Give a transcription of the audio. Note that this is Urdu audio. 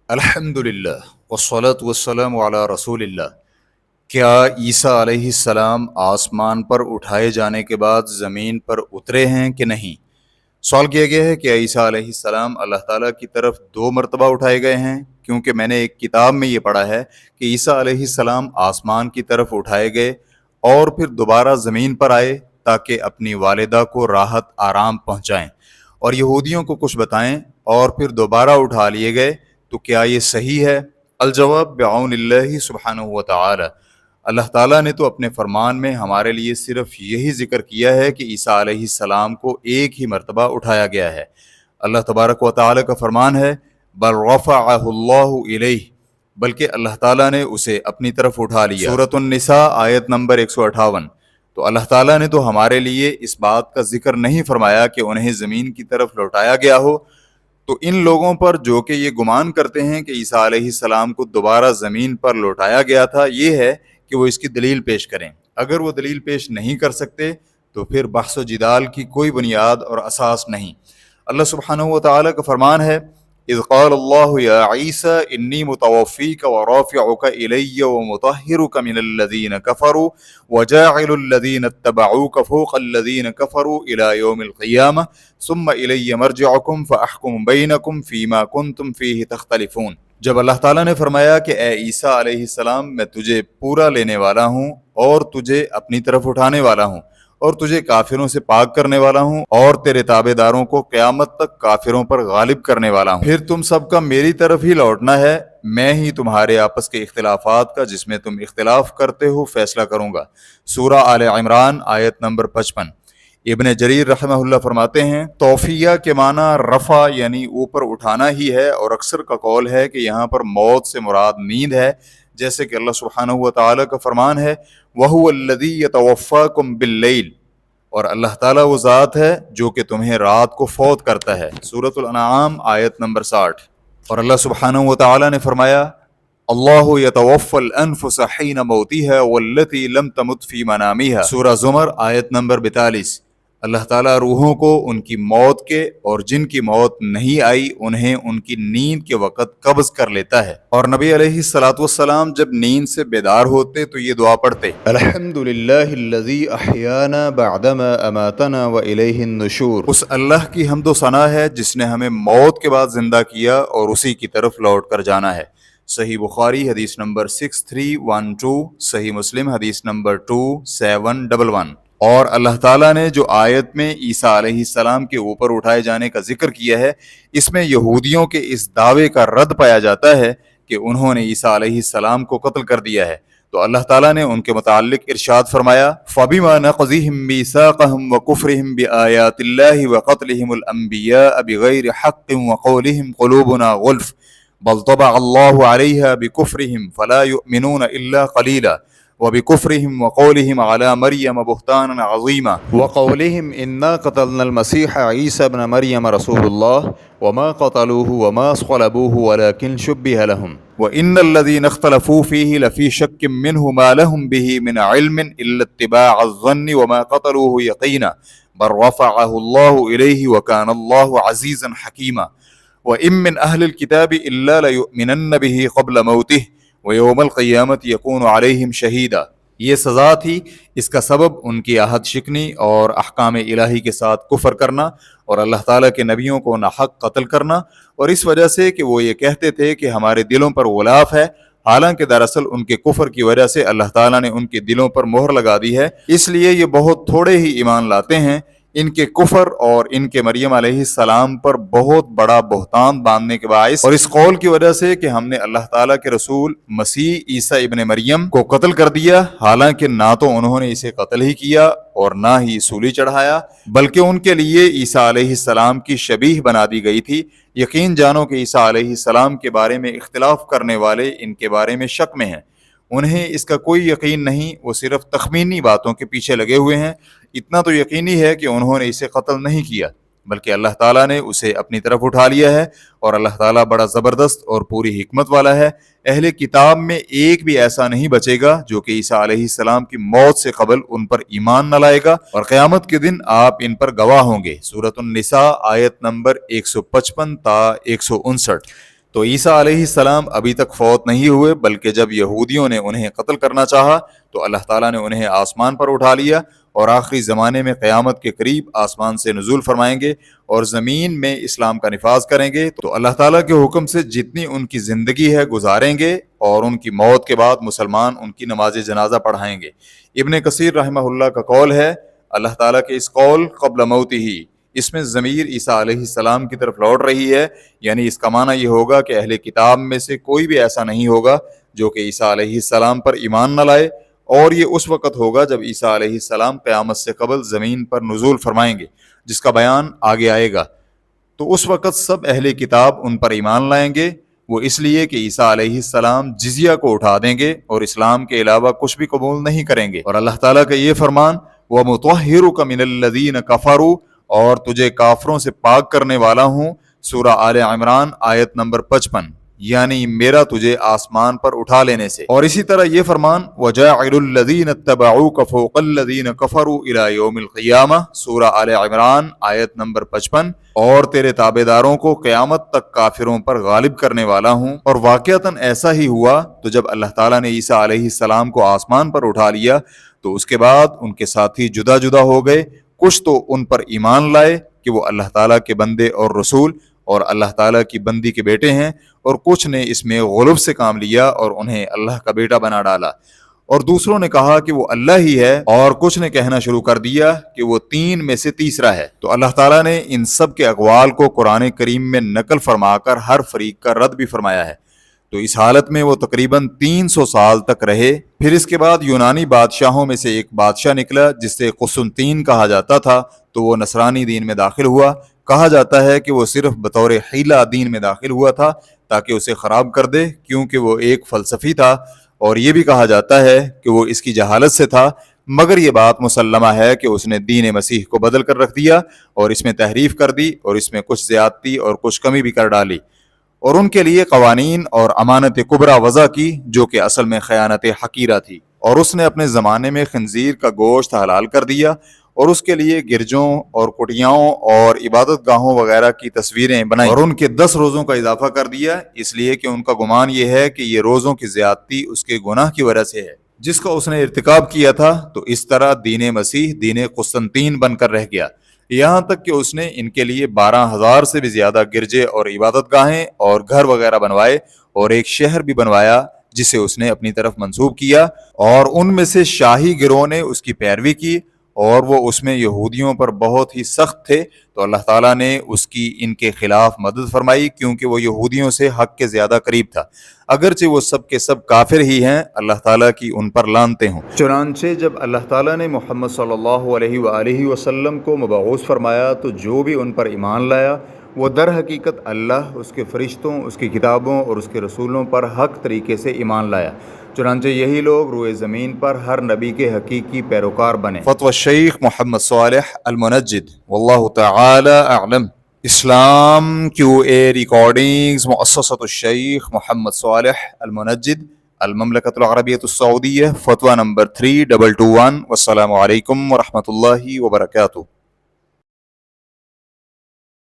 الحمدللہ والصلاة والسلام علی رسول اللہ۔ کیا عیسیٰ علیہ السلام آسمان پر اٹھائے جانے کے بعد زمین پر اترے ہیں کہ نہیں؟ سوال کیا گیا ہے کہ عیسیٰ علیہ السلام اللہ تعالیٰ کی طرف 2 مرتبہ اٹھائے گئے ہیں، کیونکہ میں نے ایک کتاب میں یہ پڑھا ہے کہ عیسیٰ علیہ السلام آسمان کی طرف اٹھائے گئے اور پھر دوبارہ زمین پر آئے تاکہ اپنی والدہ کو راحت آرام پہنچائیں اور یہودیوں کو کچھ بتائیں اور پھر دوبارہ اٹھا لیے گئے۔ تو کیا یہ صحیح ہے؟ الجواب بعون اللہ سبحانہ و تعالی۔ اللہ تعالیٰ نے تو اپنے فرمان میں ہمارے لیے صرف یہی ذکر کیا ہے کہ عیسیٰ علیہ السلام کو ایک ہی مرتبہ اٹھایا گیا ہے۔ اللہ تبارک و تعالی کا فرمان ہے بل رفعہ اللہ الیہ، بلکہ اللہ تعالیٰ نے اسے اپنی طرف اٹھا لیا۔ سورۃ النساء آیت نمبر 158۔ تو اللہ تعالیٰ نے تو ہمارے لیے اس بات کا ذکر نہیں فرمایا کہ انہیں زمین کی طرف لوٹایا گیا ہو۔ تو ان لوگوں پر جو کہ یہ گمان کرتے ہیں کہ عیسیٰ علیہ السلام کو دوبارہ زمین پر لوٹایا گیا تھا، یہ ہے کہ وہ اس کی دلیل پیش کریں۔ اگر وہ دلیل پیش نہیں کر سکتے تو پھر بحث و جدال کی کوئی بنیاد اور اساس نہیں۔ اللہ سبحانہ و تعالیٰ کا فرمان ہے اذ قال اللہ یا عیسی انی متوفیک ورافعک الی ومطہرک من الذین کفروا وجاعل الذین اتبعوک فوق الذین کفروا الی یوم القیامہ ثم الی مرجعکم فاحکم بینکم فیما کنتم فیہ تختلفون۔ جب اللہ تعالیٰ نے فرمایا کہ اے عیسیٰ علیہ السلام میں تجھے پورا لینے والا ہوں اور تجھے اپنی طرف اٹھانے والا ہوں اور تجھے کافروں سے پاک کرنے والا ہوں اور تیرے تابع داروں کو قیامت تک کافروں پر غالب کرنے والا ہوں، پھر تم سب کا میری طرف ہی لوٹنا ہے، میں ہی تمہارے آپس کے اختلافات کا جس میں تم اختلاف کرتے ہو فیصلہ کروں گا۔ سورہ آل عمران آیت نمبر 55۔ ابن جریر رحمہ اللہ فرماتے ہیں توفیہ کے معنی رفع یعنی اوپر اٹھانا ہی ہے، اور اکثر کا قول ہے کہ یہاں پر موت سے مراد نیند ہے، جیسے کہ اللہ سبحانہ و تعالیٰ کا فرمان ہے وَهُوَ الَّذِي يَتَوَفَّاكُمْ بِاللَّيْلِ، اور اللہ تعالیٰ وہ ذات ہے جو کہ تمہیں رات کو فوت کرتا ہے۔ سورۃ الانعام آیت نمبر 60۔ اور اللہ سبحانہ و تعالیٰ نے فرمایا اللہ یتوفی الانفس حین موتها والتي لم تمت فی منامها، سورہ زمر آیت نمبر 42۔ اللہ تعالیٰ روحوں کو ان کی موت کے اور جن کی موت نہیں آئی انہیں ان کی نیند کے وقت قبض کر لیتا ہے۔ اور نبی علیہ الصلوۃ والسلام جب نیند سے بیدار ہوتے تو یہ دعا پڑھتے الحمدللہ الذی احیانا بعدما اماتنا والیہ النشور، اس اللہ کی حمد و ثنا ہے جس نے ہمیں موت کے بعد زندہ کیا اور اسی کی طرف لوٹ کر جانا ہے۔ صحیح بخاری حدیث نمبر 6312، صحیح مسلم حدیث نمبر 2711۔ اور اللہ تعالیٰ نے جو آیت میں عیسیٰ علیہ السلام کے اوپر اٹھائے جانے کا ذکر کیا ہے، اس میں یہودیوں کے اس دعوے کا رد پایا جاتا ہے کہ انہوں نے عیسیٰ علیہ السلام کو قتل کر دیا ہے۔ تو اللہ تعالیٰ نے ان کے متعلق ارشاد فرمایا فَبِمَا نَقْضِهِمْ مِيثَاقَهُمْ وَكُفْرِهِمْ بِآيَاتِ اللَّهِ وَقَتْلِهِمُ الْأَنْبِيَاءَ بِغَيْرِ حَقٍّ وَقَوْلِهِمْ قُلُوبُنَا غُلْفٌ بَلْ طَبَعَ اللَّهُ عَلَيْهَا بِكُفْرِهِمْ فَلَا يُؤْمِنُونَ إِلَّا قَلِيلًا وَبِكُفْرِهِمْ وَقَوْلِهِمْ عَلَى مَرْيَمَ بُهْتَانًا عَظِيمًا وَقَوْلِهِمْ إِنَّا قَتَلْنَا الْمَسِيحَ عِيسَى ابْنَ مَرْيَمَ رَسُولُ اللَّهِ وَمَا قَتَلُوهُ وَمَا صَلَبُوهُ وَلَكِنْ شُبِّهَ لَهُمْ وَإِنَّ الَّذِينَ اخْتَلَفُوا فِيهِ لَفِي شَكٍّ مِّنْهُ مَا لَهُمْ بِهِ مِنْ عِلْمٍ إِلَّا اتِّبَاعَ الظَّنِّ وَمَا قَتَلُوهُ يَقِينًا بَلْ رَفَعَهُ اللَّهُ إِلَيْهِ وَكَانَ اللَّهُ عَزِيزًا حَكِيمًا وَإِن مِّنْ أَهْلِ الْكِتَابِ إِلَّا لَيُؤْمِنَنَّ بِهِ قَبْلَ مَوْتِهِ وَيَوْمَ الْقِيَامَةِ يَكُونُ عَلَيْهِمْ شَهِيدًا۔ یہ سزا تھی، اس کا سبب ان کی عہد شکنی اور احکام الہی کے ساتھ کفر کرنا اور اللہ تعالیٰ کے نبیوں کو ناحق قتل کرنا، اور اس وجہ سے کہ وہ یہ کہتے تھے کہ ہمارے دلوں پر غلاف ہے، حالانکہ دراصل ان کے کفر کی وجہ سے اللہ تعالیٰ نے ان کے دلوں پر مہر لگا دی ہے، اس لیے یہ بہت تھوڑے ہی ایمان لاتے ہیں۔ ان کے کفر اور ان کے مریم علیہ السلام پر بہت بڑا بہتان باندھنے کے باعث اور اس قول کی وجہ سے کہ ہم نے اللہ تعالیٰ کے رسول مسیح عیسیٰ ابن مریم کو قتل کر دیا، حالانکہ نہ تو انہوں نے اسے قتل ہی کیا اور نہ ہی سولی چڑھایا، بلکہ ان کے لیے عیسیٰ علیہ السلام کی شبیہ بنا دی گئی تھی۔ یقین جانو کہ عیسیٰ علیہ السلام کے بارے میں اختلاف کرنے والے ان کے بارے میں شک میں ہیں، انہیں اس کا کوئی یقین نہیں، وہ صرف تخمینی باتوں کے پیچھے لگے ہوئے ہیں۔ اتنا تو یقینی ہے کہ انہوں نے اسے قتل نہیں کیا، بلکہ اللہ تعالیٰ نے اسے اپنی طرف اٹھا لیا ہے، اور اللہ تعالیٰ بڑا زبردست اور پوری حکمت والا ہے۔ اہل کتاب میں ایک بھی ایسا نہیں بچے گا جو کہ عیسیٰ علیہ السلام کی موت سے قبل ان پر ایمان نہ لائے گا، اور قیامت کے دن آپ ان پر گواہ ہوں گے۔ سورۃ النساء آیت نمبر 155 تا 159۔ تو عیسیٰ علیہ السلام ابھی تک فوت نہیں ہوئے، بلکہ جب یہودیوں نے انہیں قتل کرنا چاہا تو اللہ تعالیٰ نے انہیں آسمان پر اٹھا لیا، اور آخری زمانے میں قیامت کے قریب آسمان سے نزول فرمائیں گے اور زمین میں اسلام کا نفاذ کریں گے۔ تو اللہ تعالیٰ کے حکم سے جتنی ان کی زندگی ہے گزاریں گے، اور ان کی موت کے بعد مسلمان ان کی نماز جنازہ پڑھائیں گے۔ ابن کثیر رحمہ اللہ کا قول ہے، اللہ تعالیٰ کے اس قول قبل موت ہی، اس میں ضمیر عیسیٰ علیہ السلام کی طرف لوٹ رہی ہے، یعنی اس کا معنی یہ ہوگا کہ اہل کتاب میں سے کوئی بھی ایسا نہیں ہوگا جو کہ عیسیٰ علیہ السلام پر ایمان نہ لائے، اور یہ اس وقت ہوگا جب عیسیٰ علیہ السلام قیامت سے قبل زمین پر نزول فرمائیں گے، جس کا بیان آگے آئے گا۔ تو اس وقت سب اہل کتاب ان پر ایمان لائیں گے، وہ اس لیے کہ عیسیٰ علیہ السلام جزیہ کو اٹھا دیں گے اور اسلام کے علاوہ کچھ بھی قبول نہیں کریں گے۔ اور اللہ تعالیٰ کا یہ فرمان، وَمُطَهِّرُكَ مِنَ الَّذِينَ كَفَرُوا، اور تجھے کافروں سے پاک کرنے والا ہوں، سورہ آل عمران آیت نمبر 55، یعنی میرا تجھے آسمان پر اٹھا لینے سے۔ اور اسی طرح یہ فرمان، وَجَاعِلُ الَّذِينَ اتَّبَعُوكَ فَوْقَ الَّذِينَ كَفَرُوا إِلَى يَوْمِ الْقِيَامَةِ، سورہ آل عمران آیت نمبر 55، اور تیرے تابعداروں کو قیامت تک کافروں پر غالب کرنے والا ہوں۔ اور واقعتاً ایسا ہی ہوا، تو جب اللہ تعالیٰ نے عیسیٰ علیہ السلام کو آسمان پر اٹھا لیا تو اس کے بعد ان کے ساتھی جدا جدا ہو گئے، کچھ تو ان پر ایمان لائے کہ وہ اللہ تعالیٰ کے بندے اور رسول اور اللہ تعالیٰ کی بندی کے بیٹے ہیں، اور کچھ نے اس میں غلب سے کام لیا اور انہیں اللہ کا بیٹا بنا ڈالا، اور دوسروں نے کہا کہ وہ اللہ ہی ہے، اور کچھ نے کہنا شروع کر دیا کہ وہ تین میں سے تیسرا ہے۔ تو اللہ تعالیٰ نے ان سب کے اقوال کو قرآن کریم میں نقل فرما کر ہر فریق کا رد بھی فرمایا ہے۔ تو اس حالت میں وہ تقریباً 300 سال تک رہے۔ پھر اس کے بعد یونانی بادشاہوں میں سے ایک بادشاہ نکلا جس سے قسطنطین کہا جاتا تھا، تو وہ نصرانی دین میں داخل ہوا۔ کہا جاتا ہے کہ وہ صرف بطور حیلہ دین میں داخل ہوا تھا تاکہ اسے خراب کر دے، کیونکہ وہ ایک فلسفی تھا، اور یہ بھی کہا جاتا ہے کہ وہ اس کی جہالت سے تھا، مگر یہ بات مسلمہ ہے کہ اس نے دین مسیح کو بدل کر رکھ دیا اور اس میں تحریف کر دی، اور اس میں کچھ زیادتی اور کچھ کمی بھی کر ڈالی، اور ان کے لیے قوانین اور امانت کبریٰ وضع کی جو کہ اصل میں خیانت حقیرہ تھی، اور اس نے اپنے زمانے میں خنزیر کا گوشت حلال کر دیا، اور اس کے لیے گرجوں اور کٹیاؤں اور عبادت گاہوں وغیرہ کی تصویریں بنائیں، اور ان کے 10 روزوں کا اضافہ کر دیا، اس لیے کہ ان کا گمان یہ ہے کہ یہ روزوں کی زیادتی اس کے گناہ کی وجہ سے ہے جس کا اس نے ارتکاب کیا تھا۔ تو اس طرح دین مسیح دین قسطنطین بن کر رہ گیا، یہاں تک کہ اس نے ان کے لیے 12,000 سے بھی زیادہ گرجے اور عبادت گاہیں اور گھر وغیرہ بنوائے، اور ایک شہر بھی بنوایا جسے اس نے اپنی طرف منسوب کیا، اور ان میں سے شاہی گروہ نے اس کی پیروی کی، اور وہ اس میں یہودیوں پر بہت ہی سخت تھے، تو اللہ تعالیٰ نے اس کی ان کے خلاف مدد فرمائی، کیونکہ وہ یہودیوں سے حق کے زیادہ قریب تھا، اگرچہ وہ سب کے سب کافر ہی ہیں، اللہ تعالیٰ کی ان پر لعنتیں ہوں۔ چنانچہ جب اللہ تعالیٰ نے محمد صلی اللہ علیہ وآلہ وسلم کو مبعوث فرمایا تو جو بھی ان پر ایمان لایا وہ در حقیقت اللہ، اس کے فرشتوں، اس کی کتابوں اور اس کے رسولوں پر حق طریقے سے ایمان لایا، چنانچہ یہی لوگ روئے زمین پر ہر نبی کے حقیقی پیروکار بنے۔ فتوی الشیخ محمد صالح المنجد، واللہ تعالی اعلم۔ اسلام QA ریکارڈنگز، مؤسسۃ الشیخ محمد صالح المنجد، المملکۃ العربیۃ السعودیہ، فتویٰ نمبر 3221۔ والسلام علیکم ورحمۃ اللہ وبرکاتہ۔